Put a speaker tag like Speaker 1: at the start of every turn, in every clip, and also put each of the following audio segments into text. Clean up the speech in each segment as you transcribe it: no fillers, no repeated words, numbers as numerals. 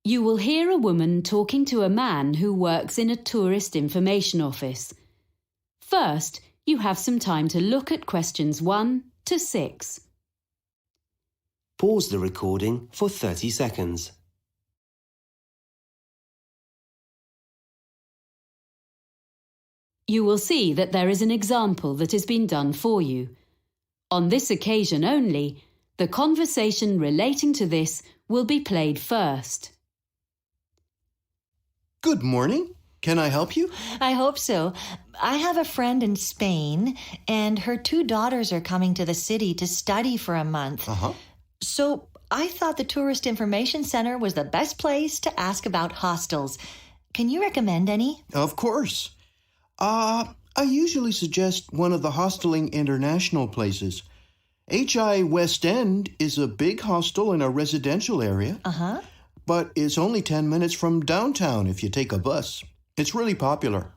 Speaker 1: You will hear a woman talking to a man who works in a tourist information office. First, you have some time to look at questions 1 to 6.
Speaker 2: Pause the recording for 30 seconds.
Speaker 1: You will see that there is an example that has been done for you. On this occasion only, the conversation relating to this will be played first.
Speaker 3: Good morning. Can I help you?
Speaker 4: I hope so. I have a friend in Spain, and her 2 daughters are coming to the city to study for a month. So I thought the Tourist Information Center was the best place to ask about hostels. Can you recommend any?
Speaker 3: Of course. I usually suggest one of the Hosteling International places. HI West End is a big hostel in a residential area. But it's only 10 minutes from downtown if you take a bus. It's really popular.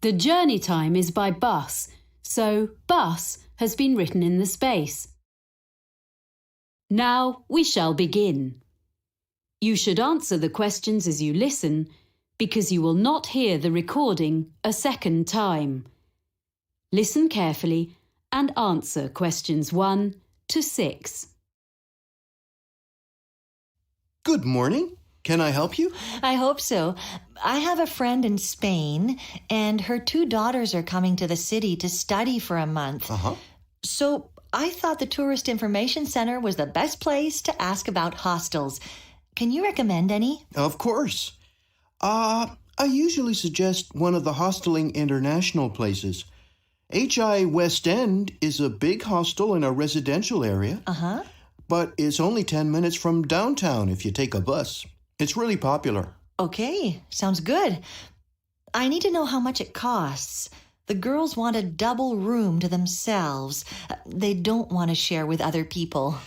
Speaker 1: The journey time is by bus, so bus has been written in the space. Now we shall begin. You should answer the questions as you listen, because you will not hear the recording a second time. Listen carefully and answer questions 1 to 6.
Speaker 3: Good morning. Can I help you?
Speaker 4: I hope so. I have a friend in Spain, and her 2 daughters are coming to the city to study for a month. So I thought the Tourist Information Center was the best place to ask about hostels. Can you recommend any?
Speaker 3: Of course. I usually suggest one of the Hosteling International places. HI West End is a big hostel in a residential area. But it's only 10 minutes from downtown if you take a bus. It's really popular.
Speaker 4: Okay, sounds good. I need to know how much it costs. The girls want a double room to themselves. They don't want to share with other people.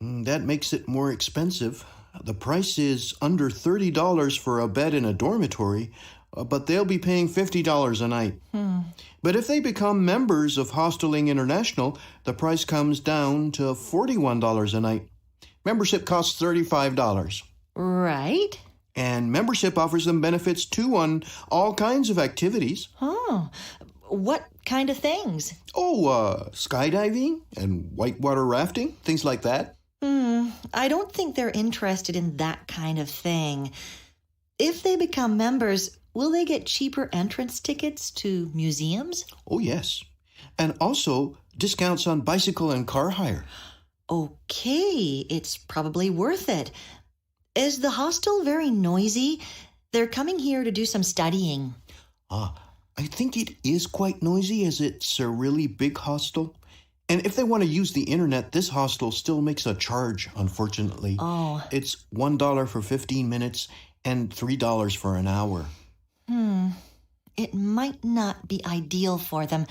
Speaker 3: That makes it more expensive. The price is under $30 for a bed in a dormitory, but they'll be paying $50 a night. But if they become members of Hosteling International, the price comes down to $41 a night. Membership costs $35.
Speaker 4: Right.
Speaker 3: And membership offers them benefits too on all kinds of activities.
Speaker 4: What kind of things?
Speaker 3: Skydiving and whitewater rafting, things like that.
Speaker 4: I don't think they're interested in that kind of thing. If they become members, will they get cheaper entrance tickets to museums?
Speaker 3: Oh, yes. And also discounts on bicycle and car hire.
Speaker 4: Okay, it's probably worth it. Is the hostel very noisy? They're coming here to do some studying.
Speaker 3: I think it is quite noisy as it's a really big hostel. And if they want to use the internet, this hostel still makes a charge, unfortunately. It's $1 for 15 minutes and $3 for an hour.
Speaker 4: It might not be ideal for them.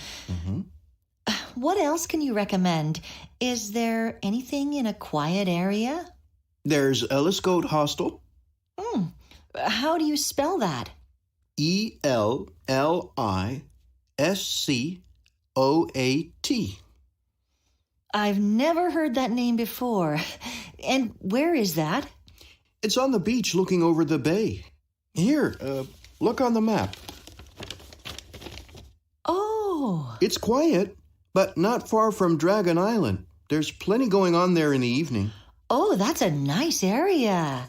Speaker 4: What else can you recommend? Is there anything in a quiet area?
Speaker 3: There's Elliscoat Hostel.
Speaker 4: How do you spell that?
Speaker 3: Elliscoat.
Speaker 4: I've never heard that name before. And where is that?
Speaker 3: It's on the beach looking over the bay. Here, look on the map.
Speaker 4: Oh.
Speaker 3: It's quiet, but not far from Dragon Island. There's plenty going on there in the evening.
Speaker 4: Oh, that's a nice area.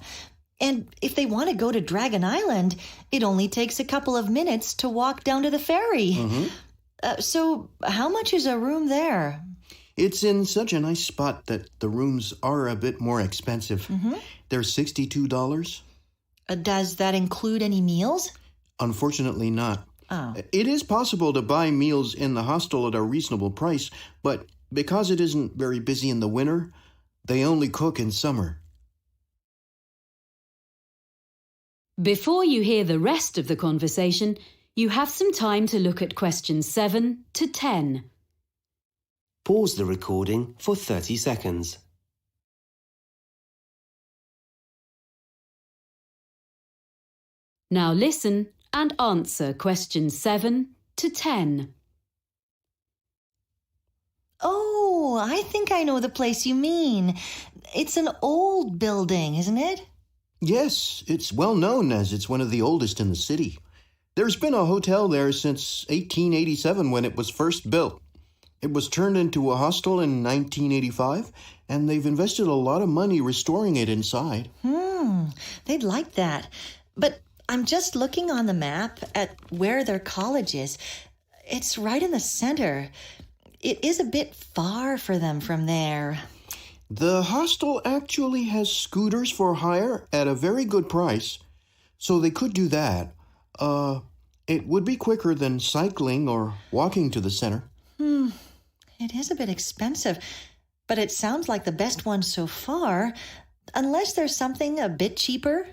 Speaker 4: And if they want to go to Dragon Island, it only takes a couple of minutes to walk down to the ferry. So how much is a room there?
Speaker 3: It's in such a nice spot that the rooms are a bit more expensive. They're $62.
Speaker 4: Does that include any meals?
Speaker 3: Unfortunately not.
Speaker 4: Oh.
Speaker 3: It is possible to buy meals in the hostel at a reasonable price, but because it isn't very busy in the winter, they only cook in summer.
Speaker 1: Before you hear the rest of the conversation, you have some time to look at questions 7 to 10.
Speaker 2: Pause the recording for 30 seconds.
Speaker 1: Now listen and answer questions 7 to 10.
Speaker 4: Oh, I think I know the place you mean. It's an old building, isn't it?
Speaker 3: Yes, it's well known as it's one of the oldest in the city. There's been a hotel there since 1887 when it was first built. It was turned into a hostel in 1985, and they've invested a lot of money restoring it inside.
Speaker 4: They'd like that. But I'm just looking on the map at where their college is. It's right in the center. It is a bit far for them from there.
Speaker 3: The hostel actually has scooters for hire at a very good price, so they could do that. It would be quicker than cycling or walking to the center.
Speaker 4: It is a bit expensive, but it sounds like the best one so far, unless there's something a bit cheaper.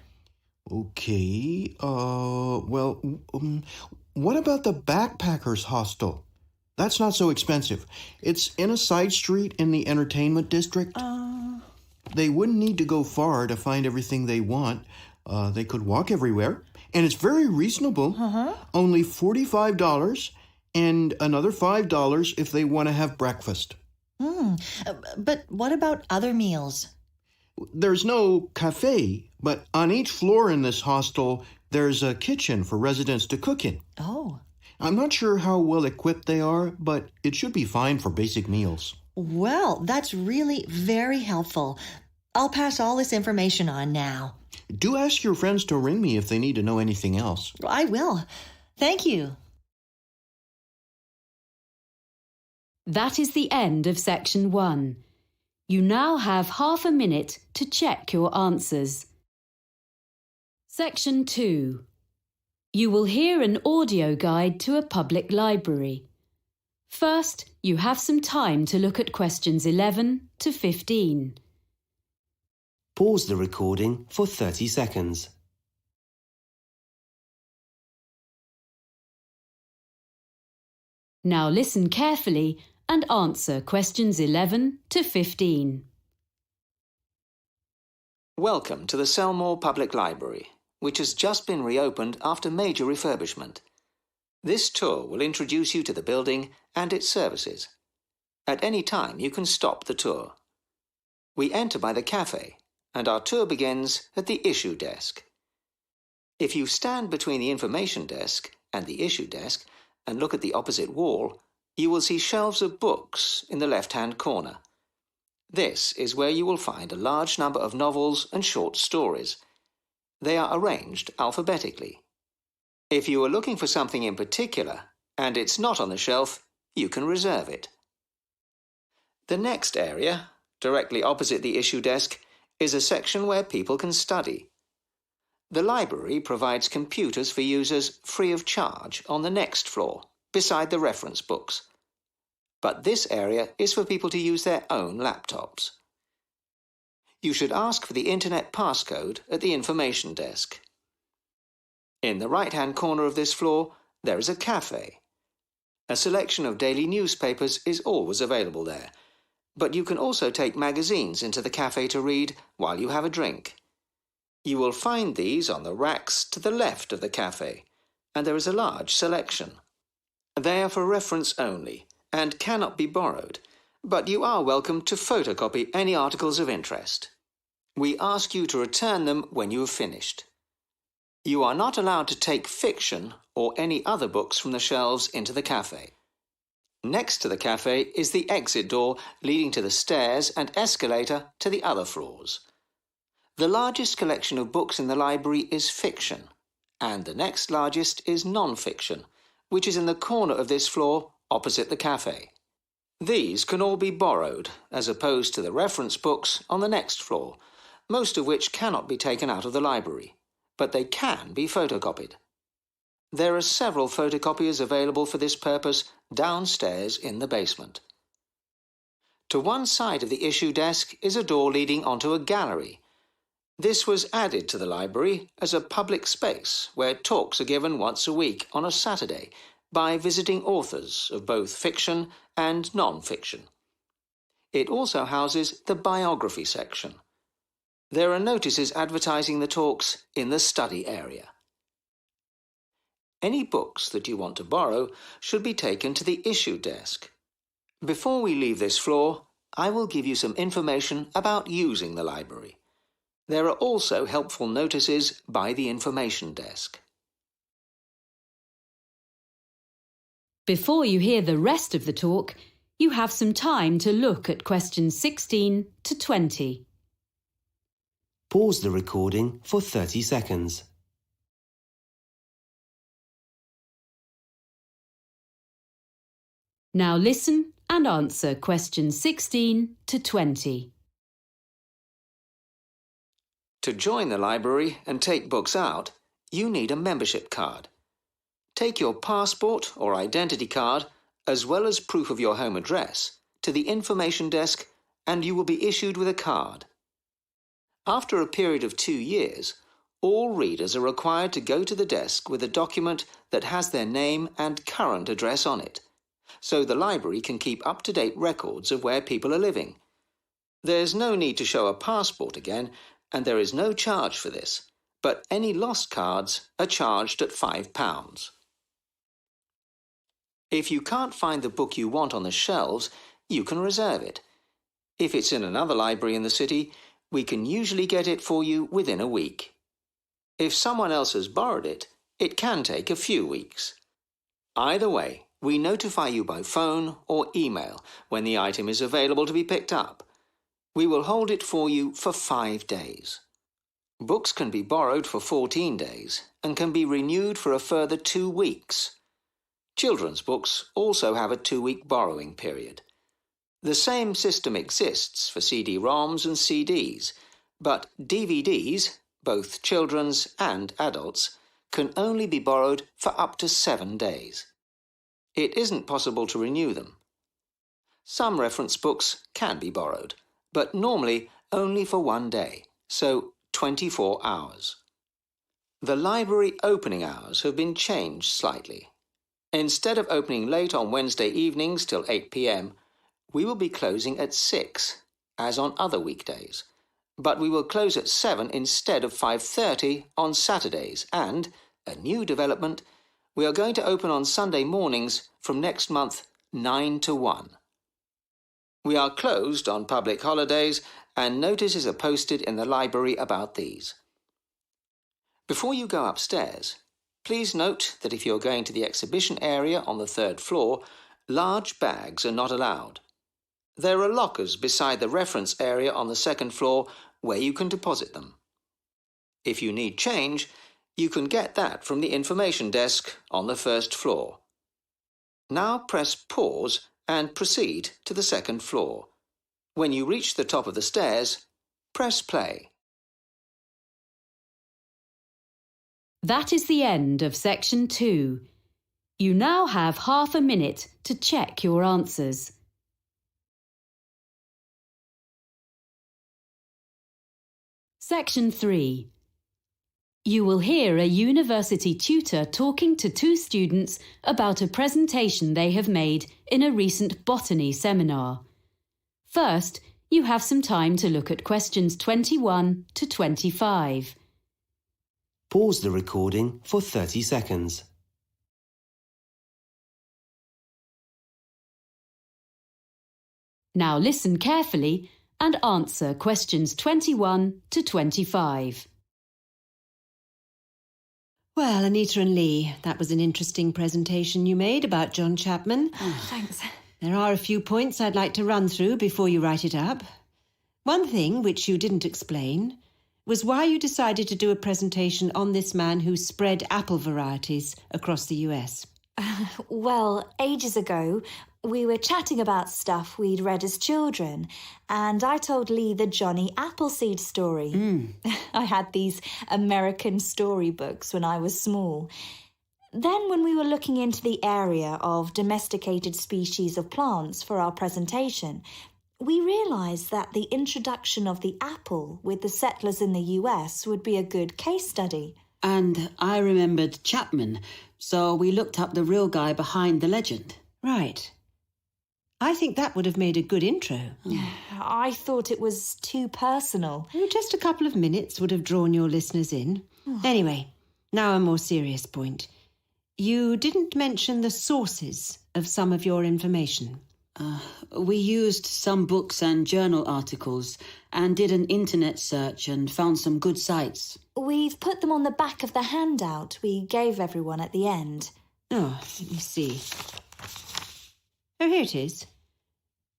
Speaker 3: Okay, what about the backpackers hostel? That's not so expensive. It's in a side street in the entertainment district. They wouldn't need to go far to find everything they want. They could walk everywhere. And it's very reasonable. Only $45 and another $5 if they want to have breakfast.
Speaker 4: But what about other meals?
Speaker 3: There's no cafe, but on each floor in this hostel, there's a kitchen for residents to cook in.
Speaker 4: Oh.
Speaker 3: I'm not sure how well equipped they are, but it should be fine for basic meals.
Speaker 4: Well, that's really very helpful. I'll pass all this information on now.
Speaker 3: Do ask your friends to ring me if they need to know anything else.
Speaker 4: I will. Thank you.
Speaker 1: That is the end of section 1. You now have half a minute to check your answers. Section 2. You will hear an audio guide to a public library. First, you have some time to look at questions 11 to 15.
Speaker 2: Pause the recording for 30 seconds.
Speaker 1: Now listen carefully and answer questions 11 to 15.
Speaker 5: Welcome to the Selmore Public Library, which has just been reopened after major refurbishment. This tour will introduce you to the building and its services. At any time, you can stop the tour. We enter by the cafe, and our tour begins at the issue desk. If you stand between the information desk and the issue desk and look at the opposite wall, you will see shelves of books in the left-hand corner. This is where you will find a large number of novels and short stories. They are arranged alphabetically. If you are looking for something in particular and it's not on the shelf, you can reserve it. The next area, directly opposite the issue desk, is a section where people can study. The library provides computers for users free of charge on the next floor, beside the reference books. But this area is for people to use their own laptops. You should ask for the internet passcode at the information desk. In the right-hand corner of this floor, there is a cafe. A selection of daily newspapers is always available there, but you can also take magazines into the cafe to read while you have a drink. You will find these on the racks to the left of the cafe, and there is a large selection. They are for reference only and cannot be borrowed, but you are welcome to photocopy any articles of interest. We ask you to return them when you have finished. You are not allowed to take fiction or any other books from the shelves into the cafe. Next to the cafe is the exit door leading to the stairs and escalator to the other floors. The largest collection of books in the library is fiction, and the next largest is non-fiction, which is in the corner of this floor opposite the cafe. These can all be borrowed, as opposed to the reference books on the next floor, most of which cannot be taken out of the library, but they can be photocopied. There are several photocopiers available for this purpose downstairs in the basement. To one side of the issue desk is a door leading onto a gallery. This was added to the library as a public space where talks are given once a week on a Saturday by visiting authors of both fiction and non-fiction. It also houses the biography section. There are notices advertising the talks in the study area. Any books that you want to borrow should be taken to the issue desk. Before we leave this floor, I will give you some information about using the library. There are also helpful notices by the information desk.
Speaker 1: Before you hear the rest of the talk, you have some time to look at questions 16 to 20.
Speaker 2: Pause the recording for 30 seconds.
Speaker 1: Now listen and answer questions 16 to 20.
Speaker 5: To join the library and take books out, you need a membership card. Take your passport or identity card, as well as proof of your home address, to the information desk and you will be issued with a card. After a period of 2 years, all readers are required to go to the desk with a document that has their name and current address on it, so the library can keep up-to-date records of where people are living. There's no need to show a passport again, and there is no charge for this, but any lost cards are charged at £5. If you can't find the book you want on the shelves, you can reserve it. If it's in another library in the city, we can usually get it for you within a week. If someone else has borrowed it, it can take a few weeks. Either way, we notify you by phone or email when the item is available to be picked up. We will hold it for you for 5 days. Books can be borrowed for 14 days and can be renewed for a further 2 weeks. Children's books also have a 2-week borrowing period. The same system exists for CD-ROMs and CDs, but DVDs, both children's and adults, can only be borrowed for up to 7 days. It isn't possible to renew them. Some reference books can be borrowed, but normally only for 1 day, so 24 hours. The library opening hours have been changed slightly. Instead of opening late on Wednesday evenings till 8 p.m, we will be closing at 6, as on other weekdays. But we will close at 7 instead of 5:30 on Saturdays, and, a new development, we are going to open on Sunday mornings from next month 9 to 1. We are closed on public holidays, and notices are posted in the library about these. Before you go upstairs, please note that if you're going to the exhibition area on the 3rd floor, large bags are not allowed. There are lockers beside the reference area on the 2nd floor where you can deposit them. If you need change, you can get that from the information desk on the 1st floor. Now press pause and proceed to the 2nd floor. When you reach the top of the stairs, press play.
Speaker 1: That is the end of section 2. You now have half a minute to check your answers. Section 3. You will hear a university tutor talking to 2 students about a presentation they have made in a recent botany seminar. First, you have some time to look at questions 21 to 25.
Speaker 2: Pause the recording for 30 seconds.
Speaker 1: Now listen carefully and answer questions 21 to 25.
Speaker 6: Well, Anita and Lee, that was an interesting presentation you made about John Chapman.
Speaker 7: Oh, thanks.
Speaker 6: There are a few points I'd like to run through before you write it up. One thing, which you didn't explain, was why you decided to do a presentation on this man who spread apple varieties across the US.
Speaker 7: Well, ages ago, we were chatting about stuff we'd read as children, and I told Lee the Johnny Appleseed story. I had these American storybooks when I was small. Then when we were looking into the area of domesticated species of plants for our presentation, we realised that the introduction of the apple with the settlers in the US would be a good case study.
Speaker 8: And I remembered Chapman, so we looked up the real guy behind the legend.
Speaker 6: Right. I think that would have made a good intro.
Speaker 7: I thought it was too personal.
Speaker 6: Just a couple of minutes would have drawn your listeners in. Anyway, now a more serious point. You didn't mention the sources of some of your information.
Speaker 8: We used some books and journal articles and did an internet search and found some good sites.
Speaker 7: We've put them on the back of the handout we gave everyone at the end.
Speaker 6: Oh, let me see. Oh, here it is.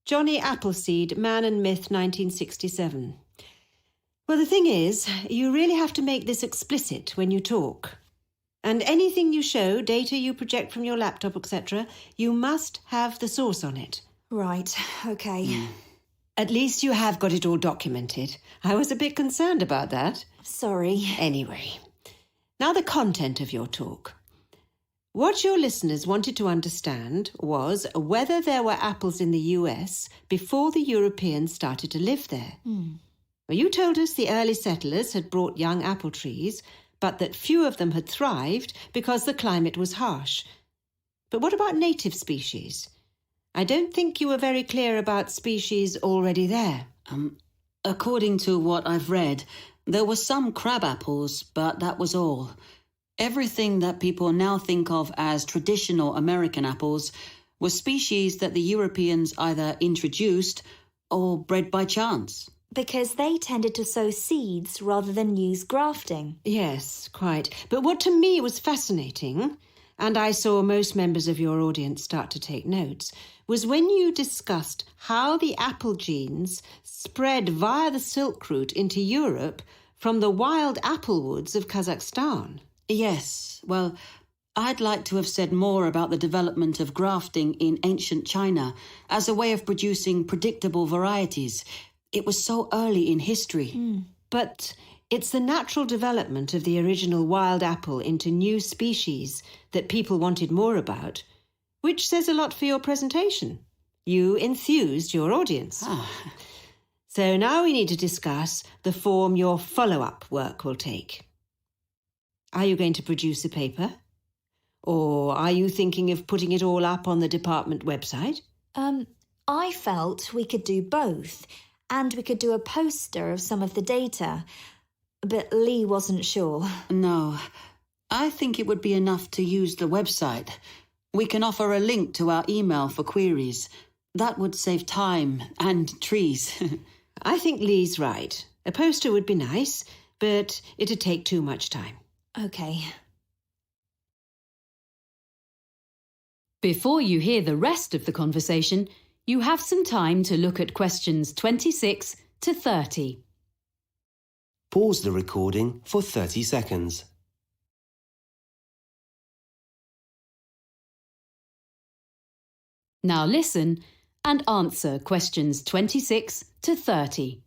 Speaker 6: Johnny Appleseed, Man and Myth, 1967. Well, the thing is, you really have to make this explicit when you talk. And anything you show, data you project from your laptop, etc., you must have the source on it.
Speaker 7: Right, okay.
Speaker 6: At least you have got it all documented. I was a bit concerned about that.
Speaker 7: Sorry.
Speaker 6: Anyway, now the content of your talk. What your listeners wanted to understand was whether there were apples in the US before the Europeans started to live there. Well, you told us the early settlers had brought young apple trees, but that few of them had thrived because the climate was harsh. But what about native species? I don't think you were very clear about species already there.
Speaker 8: According to what I've read, there were some crab apples, but that was all. Everything that people now think of as traditional American apples were species that the Europeans either introduced or bred by chance.
Speaker 7: Because they tended to sow seeds rather than use grafting.
Speaker 6: Yes, quite. But what to me was fascinating, and I saw most members of your audience start to take notes, was when you discussed how the apple genes spread via the Silk Route into Europe from the wild apple woods of Kazakhstan.
Speaker 8: Yes, well, I'd like to have said more about the development of grafting in ancient China as a way of producing predictable varieties. It was so early in history.
Speaker 6: But it's the natural development of the original wild apple into new species that people wanted more about, which says a lot for your presentation. You enthused your audience. So now we need to discuss the form your follow-up work will take. Are you going to produce a paper? Or are you thinking of putting it all up on the department website?
Speaker 7: I felt we could do both, and we could do a poster of some of the data. But Lee wasn't sure.
Speaker 8: No, I think it would be enough to use the website. We can offer a link to our email for queries. That would save time and trees.
Speaker 6: I think Lee's right. A poster would be nice, but it'd take too much time.
Speaker 7: Okay.
Speaker 1: Before you hear the rest of the conversation, you have some time to look at questions 26 to 30.
Speaker 2: Pause the recording for 30 seconds.
Speaker 1: Now listen and answer questions 26 to 30.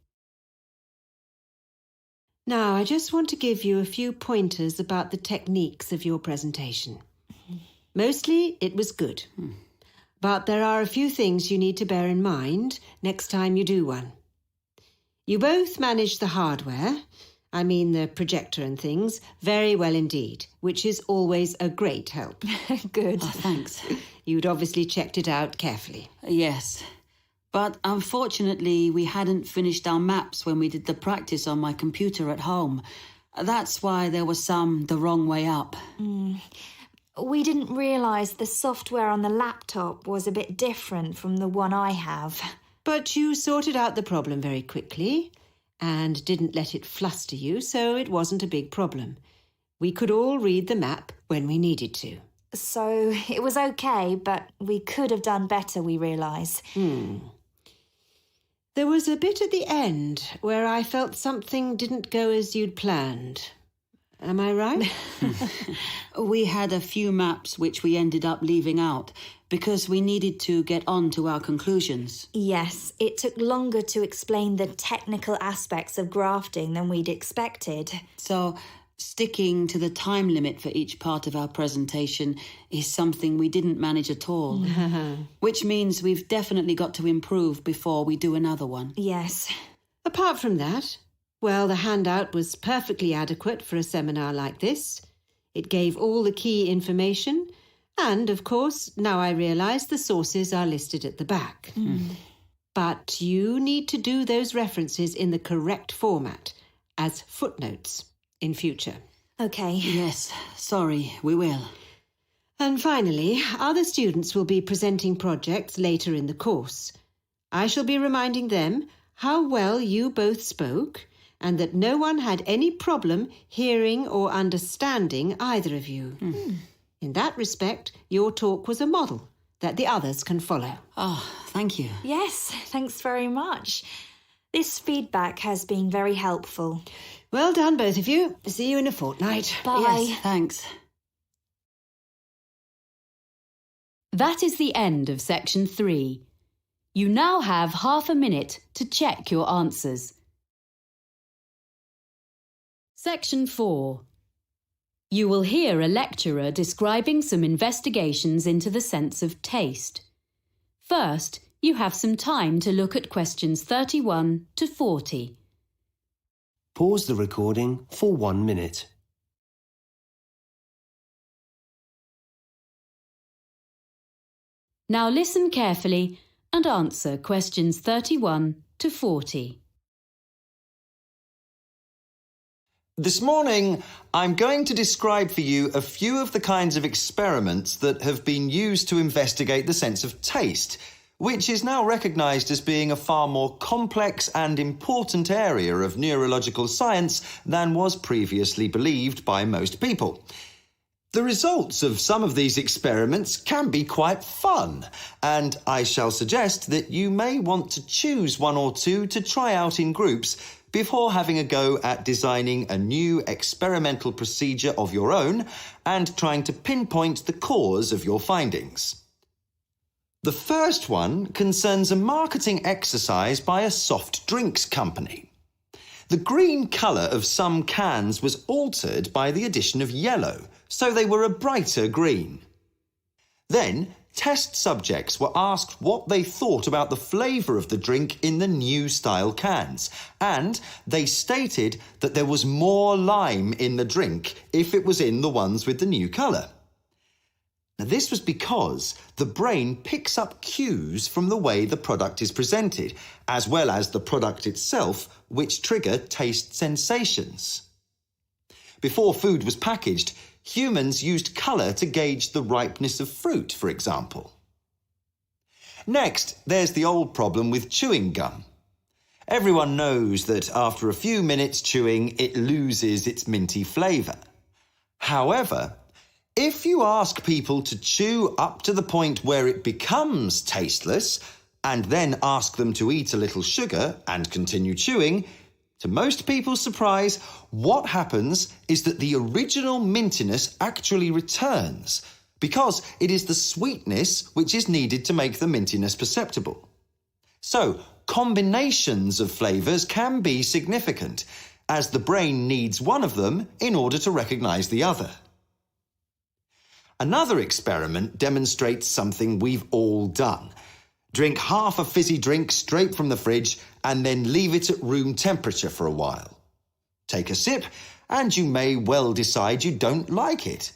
Speaker 6: Now, I just want to give you a few pointers about the techniques of your presentation. Mostly, it was good. But there are a few things you need to bear in mind next time you do one. You both managed the hardware, I mean the projector and things, very well indeed, which is always a great help.
Speaker 7: Good.
Speaker 8: Oh, thanks.
Speaker 6: You'd obviously checked it out carefully.
Speaker 8: Yes. But unfortunately, we hadn't finished our maps when we did the practice on my computer at home. That's why there was some the wrong way up.
Speaker 7: We didn't realise the software on the laptop was a bit different from the one I have.
Speaker 6: But you sorted out the problem very quickly and didn't let it fluster you, so it wasn't a big problem. We could all read the map when we needed to.
Speaker 7: So it was okay, but we could have done better, we realise.
Speaker 6: There was a bit at the end where I felt something didn't go as you'd planned. Am I right?
Speaker 8: We had a few maps which we ended up leaving out because we needed to get on to our conclusions.
Speaker 7: Yes, it took longer to explain the technical aspects of grafting than we'd expected.
Speaker 8: So sticking to the time limit for each part of our presentation is something we didn't manage at all. Which means we've definitely got to improve before we do another one.
Speaker 7: Yes.
Speaker 6: Apart from that, well, the handout was perfectly adequate for a seminar like this. It gave all the key information, and, of course, now I realise the sources are listed at the back. But you need to do those references in the correct format, as footnotes, in future.
Speaker 7: Okay.
Speaker 8: Yes, sorry, we will.
Speaker 6: And finally, other students will be presenting projects later in the course. I shall be reminding them how well you both spoke and that no one had any problem hearing or understanding either of you. In that respect, your talk was a model that the others can follow.
Speaker 8: Oh, thank you.
Speaker 7: Yes, thanks very much. This feedback has been very helpful.
Speaker 6: Well done, both of you. See you in a fortnight.
Speaker 7: Bye.
Speaker 8: Yes, thanks.
Speaker 1: That is the end of section 3. You now have half a minute to check your answers. Section 4. You will hear a lecturer describing some investigations into the sense of taste. First, you have some time to look at questions 31 to 40.
Speaker 2: Pause the recording for 1 minute.
Speaker 1: Now listen carefully and answer questions 31 to 40.
Speaker 9: This morning, I'm going to describe for you a few of the kinds of experiments that have been used to investigate the sense of taste, which is now recognised as being a far more complex and important area of neurological science than was previously believed by most people. The results of some of these experiments can be quite fun, and I shall suggest that you may want to choose one or two to try out in groups before having a go at designing a new experimental procedure of your own and trying to pinpoint the cause of your findings. The first one concerns a marketing exercise by a soft drinks company. The green colour of some cans was altered by the addition of yellow, so they were a brighter green. Then, test subjects were asked what they thought about the flavour of the drink in the new style cans, and they stated that there was more lime in the drink if it was in the ones with the new colour. Now, this was because the brain picks up cues from the way the product is presented, as well as the product itself, which trigger taste sensations. Before food was packaged, humans used colour to gauge the ripeness of fruit, for example. Next, there's the old problem with chewing gum. Everyone knows that after a few minutes chewing, it loses its minty flavour. However, if you ask people to chew up to the point where it becomes tasteless, and then ask them to eat a little sugar and continue chewing, to most people's surprise, what happens is that the original mintiness actually returns, because it is the sweetness which is needed to make the mintiness perceptible. So, combinations of flavours can be significant, as the brain needs one of them in order to recognise the other. Another experiment demonstrates something we've all done. Drink half a fizzy drink straight from the fridge and then leave it at room temperature for a while. Take a sip and you may well decide you don't like it.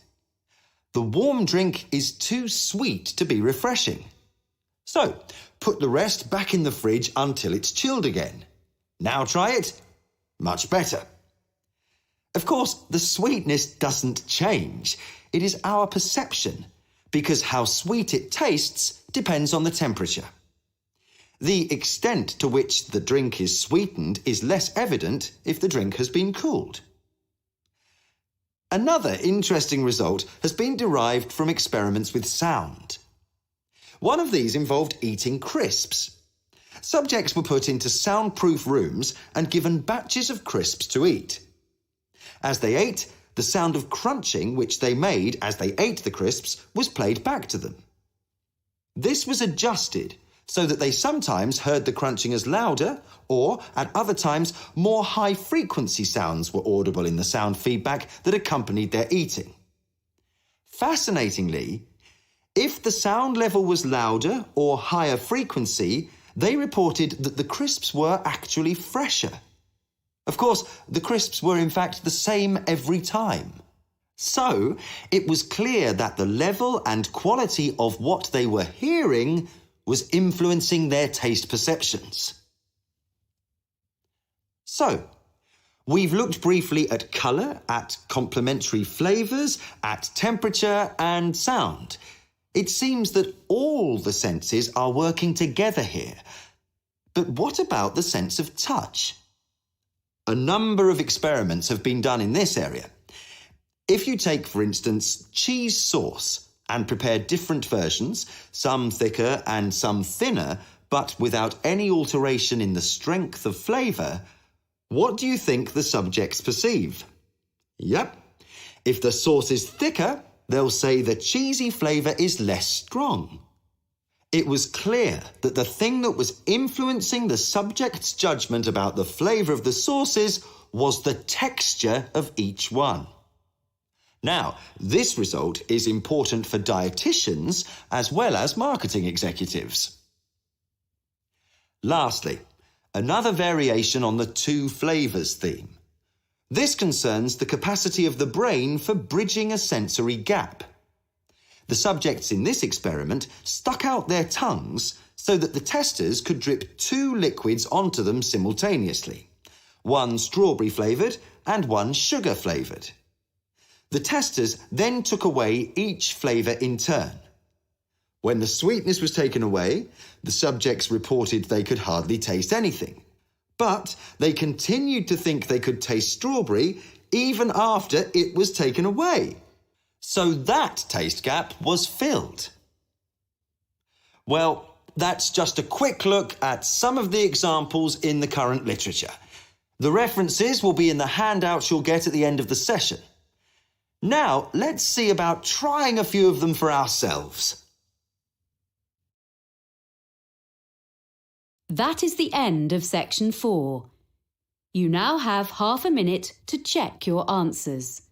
Speaker 9: The warm drink is too sweet to be refreshing. So, put the rest back in the fridge until it's chilled again. Now try it. Much better. Of course, the sweetness doesn't change. It is our perception, because how sweet it tastes depends on the temperature. The extent to which the drink is sweetened is less evident if the drink has been cooled. Another interesting result has been derived from experiments with sound. One of these involved eating crisps. Subjects were put into soundproof rooms and given batches of crisps to eat. As they ate, the sound of crunching which they made as they ate the crisps was played back to them. This was adjusted so that they sometimes heard the crunching as louder, or at other times more high-frequency sounds were audible in the sound feedback that accompanied their eating. Fascinatingly, if the sound level was louder or higher frequency, they reported that the crisps were actually fresher. Of course, the crisps were in fact the same every time. So, it was clear that the level and quality of what they were hearing was influencing their taste perceptions. So, We've looked briefly at colour, at complementary flavours, at temperature and sound. It seems that all the senses are working together here. But what about the sense of touch? A number of experiments have been done in this area. If you take, for instance, cheese sauce and prepare different versions, some thicker and some thinner, but without any alteration in the strength of flavour, what do you think the subjects perceive? Yep. If the sauce is thicker, they'll say the cheesy flavour is less strong. It was clear that the thing that was influencing the subject's judgment about the flavour of the sauces was the texture of each one. Now, this result is important for dietitians as well as marketing executives. Lastly, another variation on the two flavours theme. This concerns the capacity of the brain for bridging a sensory gap. The subjects in this experiment stuck out their tongues so that the testers could drip two liquids onto them simultaneously, one strawberry flavoured and one sugar flavoured. The testers then took away each flavour in turn. When the sweetness was taken away, the subjects reported they could hardly taste anything. But they continued to think they could taste strawberry even after it was taken away. So that taste gap was filled. Well, that's just a quick look at some of the examples in the current literature. The references will be in the handouts you'll get at the end of the session. Now, let's see about trying a few of them for ourselves.
Speaker 1: That is the end of section 4. You now have half a minute to check your answers.